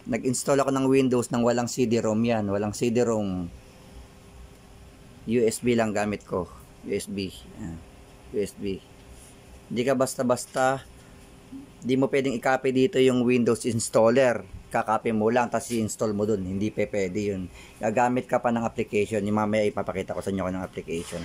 Nag-install ako ng Windows nang walang CD-ROM yan. Walang CD-ROM. USB lang gamit ko. USB. USB. Hindi ka basta-basta, di mo pwedeng i-copy dito yung Windows installer. Kakopy mo lang, tapos i-install mo dun. Hindi pwede yun. Gagamit ka pa ng application. Yung mamaya ipapakita ko sa inyo ng application.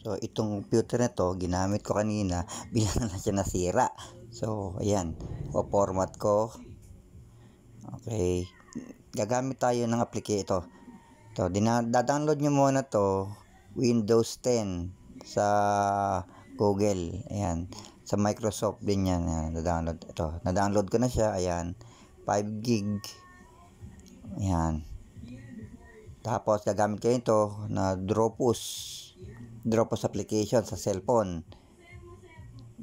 So, itong computer na to, ginamit ko kanina, bigla na lang siya nasira. So, ayan. O-format ko. Okay. Gagamit tayo ng applicator. Ito, download nyo muna to, Windows 10 sa Google. Ayan. Sa Microsoft din yan. Ayan, na-download. Ito, na-download ko na siya. Ayan. 5 gig. Ayan. Tapos, gagamit kayo ito na Dropus application sa cellphone.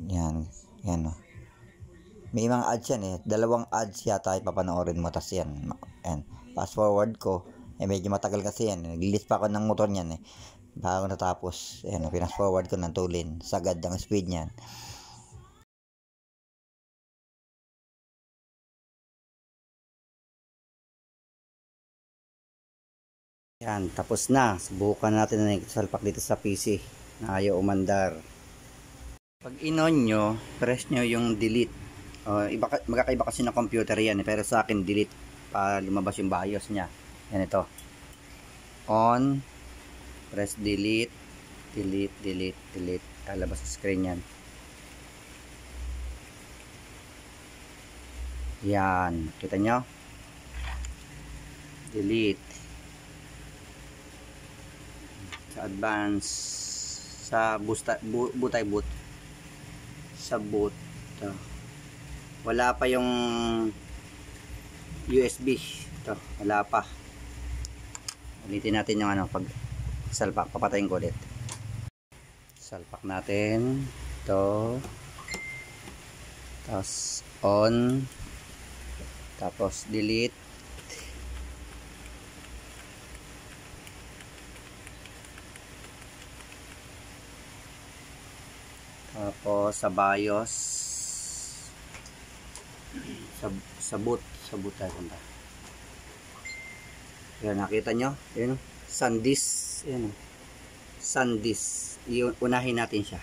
Ayan. Ayan. May mga ads yan eh. 2 ads yata ipapanoorin mo. Tapos yan. Ayan. Fast forward ko. Medyo matagal kasi yan. Nag-list pa ako ng motor niyan eh. Bago natapos. Ayan. Pinas forward ko ng tulin. Sagad ang speed niyan. Ayan. Tapos na. Subukan natin na salpak dito sa PC. Na ayaw umandar. Pag in-on nyo, press nyo yung delete. Magkakaiba kasi ng computer yan pero sa akin delete para lumabas yung BIOS nya. Yan ito, on, press delete, lalabas sa screen yan. Yan, kita nyo, delete. Sa advance, sa boot sa boot ito. Wala pa yung USB. Ito, wala pa. Ulitin natin yung pag salpak. Papatayin ko ulit. Salpak natin. Ito. Tapos on. Tapos delete. Tapos sa BIOS. Sa boot tayo punta. Yan, nakita nyo? Ayan, SanDisk. Ayan, SanDisk. Unahin natin siya.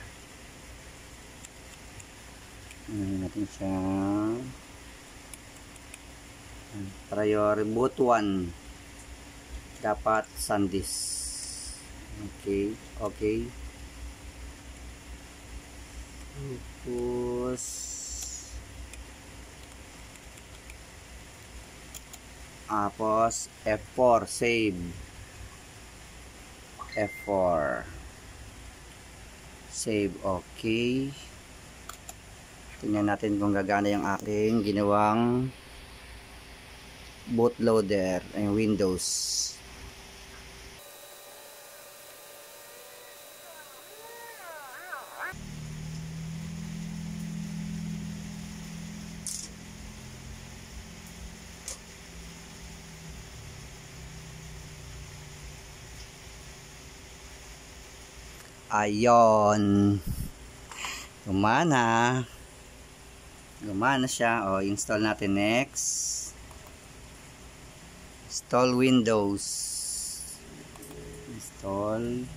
Priority boot 1. Dapat SanDisk. Okay. Tapos F4 save. F4 save. Okay, tingnan natin kung gagana yung aking ginawang bootloader ay Windows. Ayon, gumana siya. Install natin next. Install Windows. Install.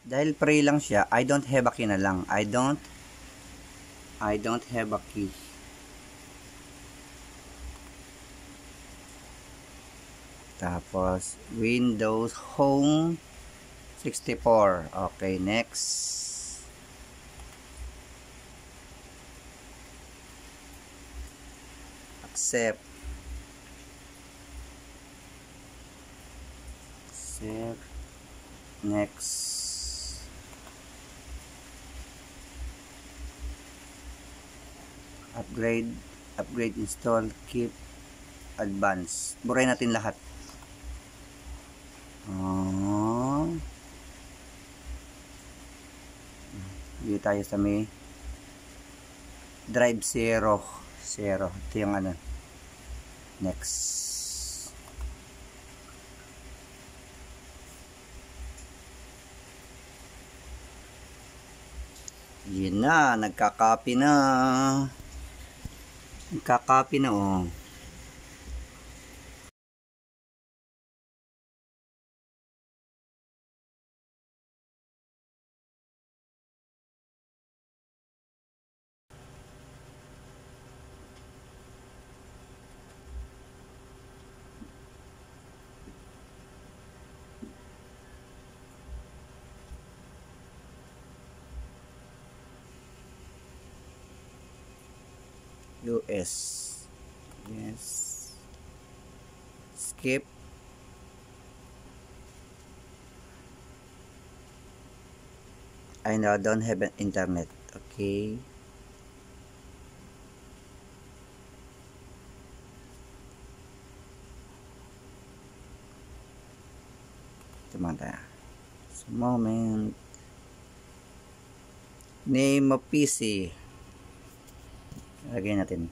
Dahil free lang siya, I don't have a key na lang. I don't have a key. Tapos Windows Home 64. Okay, next. Accept. Next. Upgrade install, keep, advance. Burahin natin lahat. Dito tayo sa may drive 0. Ito yung next. Yun na, nagka-copy na. Nagka-copy na, oh. US. Yes. Skip. I now don't have an internet. Okay. Tumata. Just a moment. Name of PC. Lagyan natin.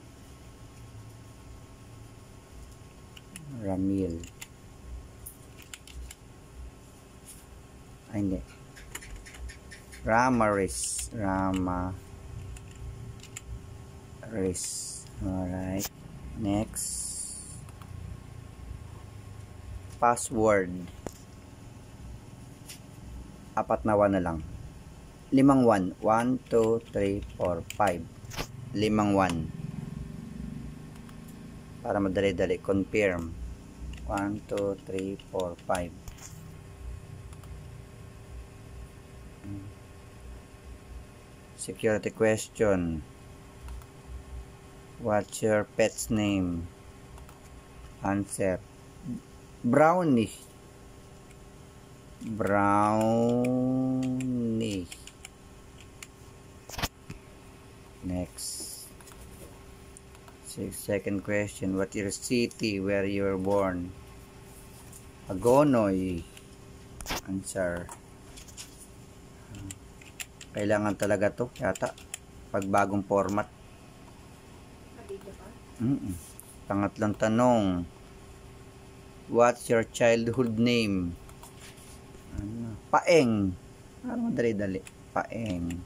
Ramil. Ay, hindi. Ramaris. Alright. Next. Password. 4 na 1 na lang. 5 1. 1, 2, 3, 4, 5. 5 1. Para madali-dali. Confirm. 1, 2, 3, 4, 5. Security question. What's your pet's name? Answer. Brownie. Next. Second question. What your city where you were born? Agonoy. Answer. Kailangan talaga to yata pag bagong format. Pangatlong tanong. What's your childhood name? Paeng. Parang madali-dali. Paeng.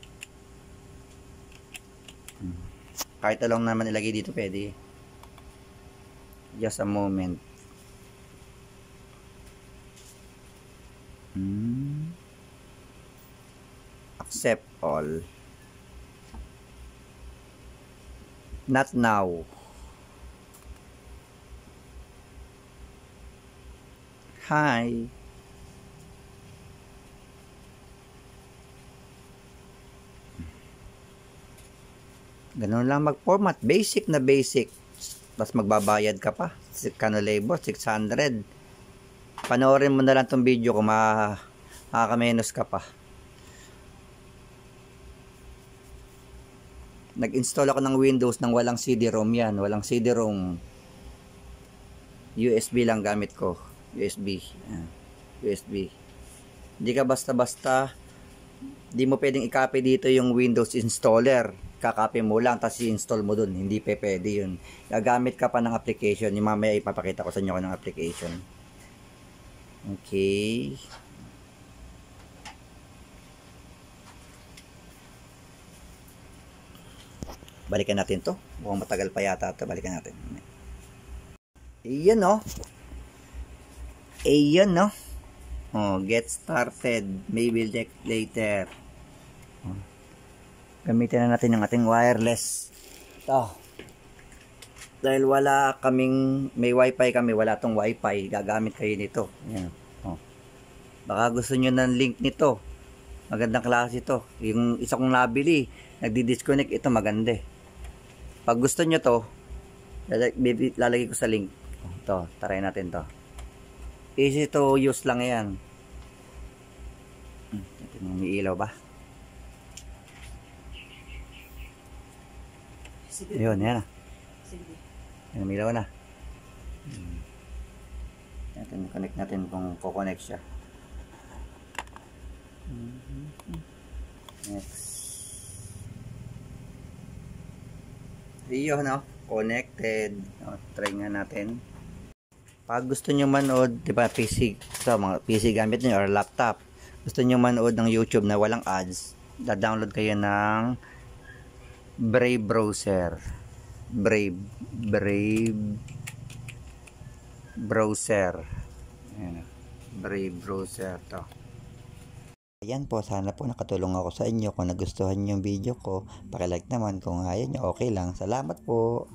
Kahit along naman ilagay dito pwede. Just a moment. Accept all. Not now. Hi. Ganun lang mag-format. Basic na basic. Tapos magbabayad ka pa. Kano labor? 600. Panoorin mo na lang tong video kung makakamenos ka pa. Nag-install ako ng Windows nang walang CD-ROM yan. Walang CD-ROM. USB lang gamit ko. USB. USB. Hindi ka basta-basta. Hindi mo pwedeng i-copy dito yung Windows installer. Kakopy mo lang tapos i-install mo dun. Hindi pwede yun. Gagamit ka pa ng application. Yung mamaya ipapakita ko sa inyo ng application. Okay. Balikan natin to. Mukhang matagal pa yata ito. Balikan natin. Ayan no. Ayan no. Oh, get started. Maybe later. Oh. Gamitin na natin ang ating wireless. Ito. Dahil wala kaming, may wifi kami, wala tong wifi. Gagamit kayo nito. Ayan. Oh. Baka gusto nyo ng link nito. Magandang klase ito. Yung isa kong nabili, nagdi-disconnect. Ito maganda eh. Pag gusto nyo to, lalagay ko sa link. Ito, try natin to. Easy to use lang yan. May ilaw ba? Ayun, yan na. Yan, may ilaw na. Connect natin kung kukonect siya. Next. Iyo, no? Connected. Try nga natin. Pag gusto nyo manood, di ba, PC, so, mga PC gamit nyo or laptop, gusto nyo manood ng YouTube na walang ads, Da-download kayo ng Brave browser. Brave browser. Ayan, Brave browser to. Ayan po, sana po nakatulong ako sa inyo. Kung nagustuhan niyo yung video ko, paki-like naman. Kung ayaw niyo, okay lang. Salamat po.